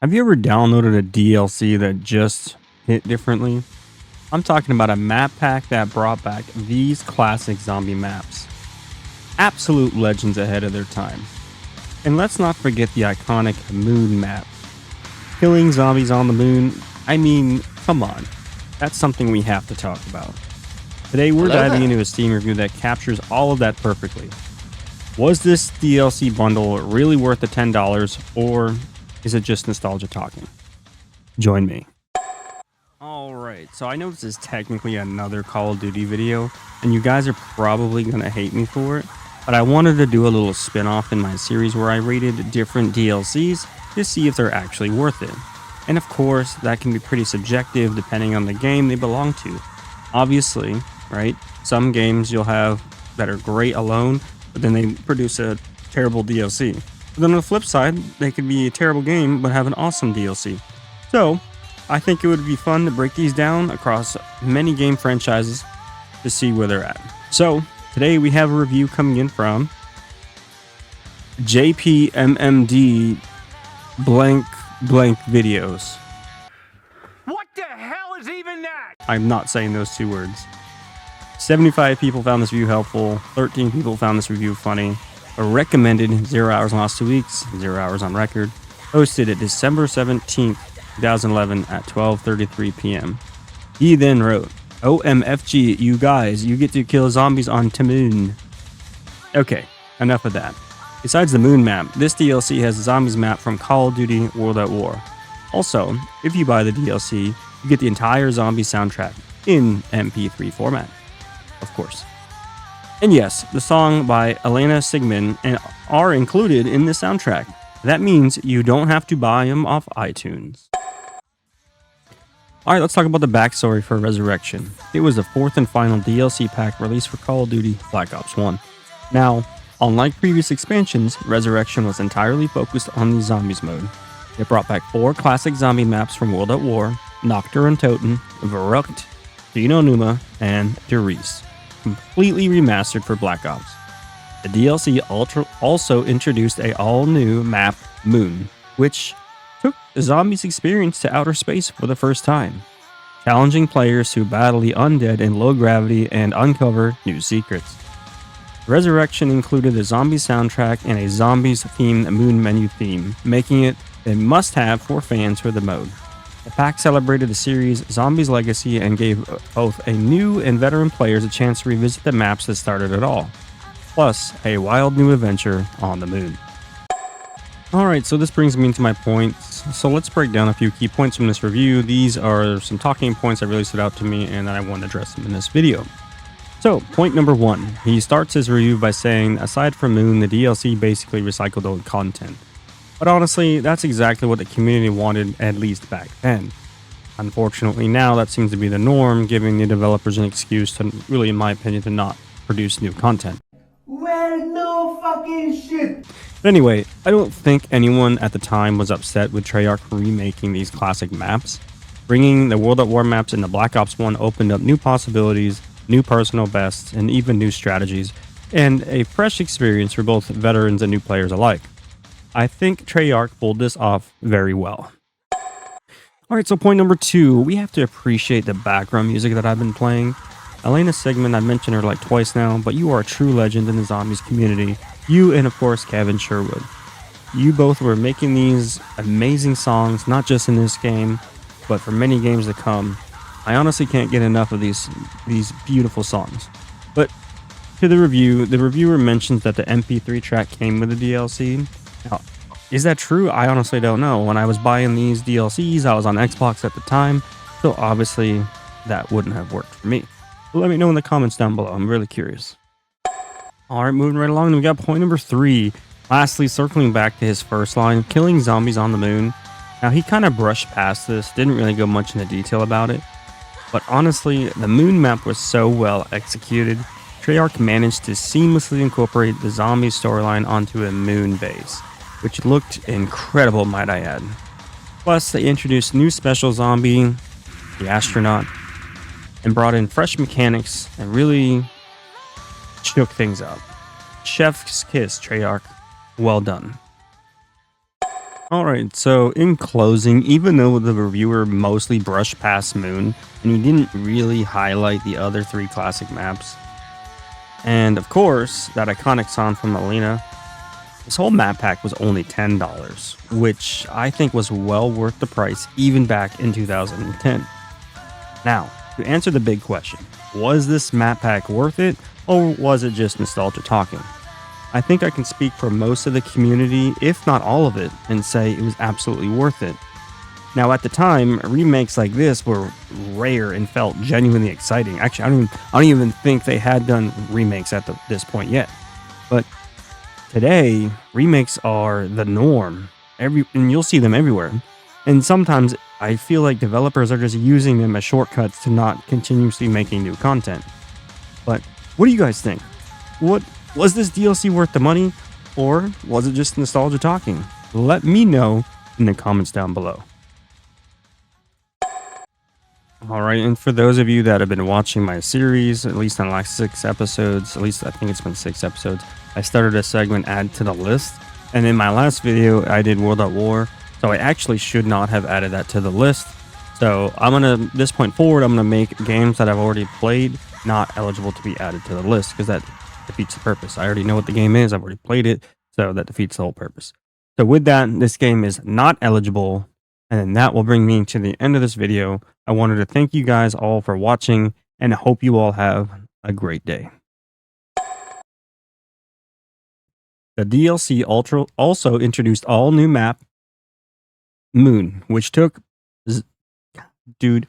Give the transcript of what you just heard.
Have you ever downloaded a DLC that just hit differently? I'm talking about a map pack that brought back these classic zombie maps. Absolute legends ahead of their time. And let's not forget the iconic moon map. Killing zombies on the moon, I mean, come on. That's something we have to talk about. Today we're diving into a Steam review that captures all of that perfectly. Was this DLC bundle really worth the $10, or is it just nostalgia talking? Join me. Alright, so I know this is technically another Call of Duty video, and you guys are probably going to hate me for it, but I wanted to do a little spin-off in my series where I rated different DLCs to see if they're actually worth it. And of course, that can be pretty subjective depending on the game they belong to. Obviously, right, some games you'll have that are great alone, but then they produce a terrible DLC. But then on the flip side, they could be a terrible game, but have an awesome DLC. So, I think it would be fun to break these down across many game franchises to see where they're at. So, today we have a review coming in from jpmmd blank videos. What the hell is even that? I'm not saying those two words. 75 people found this review helpful, 13 people found this review funny, recommended 0 hours in the last 2 weeks, 0 hours on record, posted it December 17th, 2011 at 12:33 p.m. He then wrote, OMFG, you guys, you get to kill zombies on Moon. Okay, enough of that. Besides the moon map, this DLC has a zombies map from Call of Duty World at War. Also, if you buy the DLC, you get the entire zombie soundtrack in MP3 format. Of course. And yes, the song by Elena Siegman are included in the soundtrack. That means you don't have to buy them off iTunes. Alright, let's talk about the backstory for Rezurrection. It was the fourth and final DLC pack released for Call of Duty Black Ops 1. Now, unlike previous expansions, Rezurrection was entirely focused on the zombies mode. It brought back 4 classic zombie maps from World at War, Nacht der Untoten, Verrückt, Shi No Numa, and Riese, completely remastered for Black Ops. The DLC also introduced a all-new map, Moon, which took the zombies experience to outer space for the first time, challenging players to battle the undead in low gravity and uncover new secrets. Rezurrection included a zombie soundtrack and a zombies-themed moon menu theme, making it a must-have for fans for the mode. The pack celebrated the series' Zombies legacy and gave both a new and veteran players a chance to revisit the maps that started it all, plus a wild new adventure on the moon. Alright, so this brings me into my points. So let's break down a few key points from this review. These are some talking points that really stood out to me and that I want to address them in this video. So, point number 1. He starts his review by saying, aside from Moon, the DLC basically recycled old content. But honestly, that's exactly what the community wanted, at least back then. Unfortunately, now that seems to be the norm, giving the developers an excuse to, really in my opinion, to not produce new content. Well, no fucking shit. But anyway, I don't think anyone at the time was upset with Treyarch remaking these classic maps. Bringing the World at War maps into Black Ops 1 opened up new possibilities, new personal bests, and even new strategies, and a fresh experience for both veterans and new players alike. I think Treyarch pulled this off very well. Alright, so point number 2, we have to appreciate the background music that I've been playing. Elena Siegman, I've mentioned her like twice now, but you are a true legend in the zombies community. You and of course Kevin Sherwood. You both were making these amazing songs, not just in this game, but for many games to come. I honestly can't get enough of these beautiful songs. But to the reviewer mentions that the MP3 track came with the DLC. Now, is that true? I honestly don't know. When I was buying these DLCs, I was on Xbox at the time, so obviously that wouldn't have worked for me. But let me know in the comments down below. I'm really curious. Alright, moving right along, we got point number 3. Lastly, circling back to his first line, killing zombies on the moon. Now, he kind of brushed past this, didn't really go much into detail about it. But honestly, the moon map was so well executed, Treyarch managed to seamlessly incorporate the zombie storyline onto a moon base, which looked incredible, might I add. Plus, they introduced new special zombie, the Astronaut, and brought in fresh mechanics and really shook things up. Chef's kiss, Treyarch. Well done. Alright, so in closing, even though the reviewer mostly brushed past Moon, and he didn't really highlight the other 3 classic maps, and of course, that iconic song from Elena, this whole map pack was only $10, which I think was well worth the price even back in 2010. Now, to answer the big question, was this map pack worth it, or was it just nostalgia talking? I think I can speak for most of the community, if not all of it, and say it was absolutely worth it. Now, at the time, remakes like this were rare and felt genuinely exciting. Actually, I don't even think they had done remakes at this point yet. But today, remakes are the norm. And you'll see them everywhere. And sometimes I feel like developers are just using them as shortcuts to not continuously making new content. But what do you guys think? What was this DLC worth the money, or was it just nostalgia talking? Let me know in the comments down below. Alright, and for those of you that have been watching my series, at least on the last 6 episodes, at least I think it's been 6 episodes, I started a segment add to the list, and in my last video I did World at War, so I actually should not have added that to the list. So I'm gonna, this point forward, I'm gonna make games that I've already played not eligible to be added to the list, because that defeats the purpose. I already know what the game is, I've already played it, so that defeats the whole purpose. So with that, this game is not eligible, and then that will bring me to the end of this video. I wanted to thank you guys all for watching, and I hope you all have a great day. The DLC also introduced all new map, Moon, which took... Dude...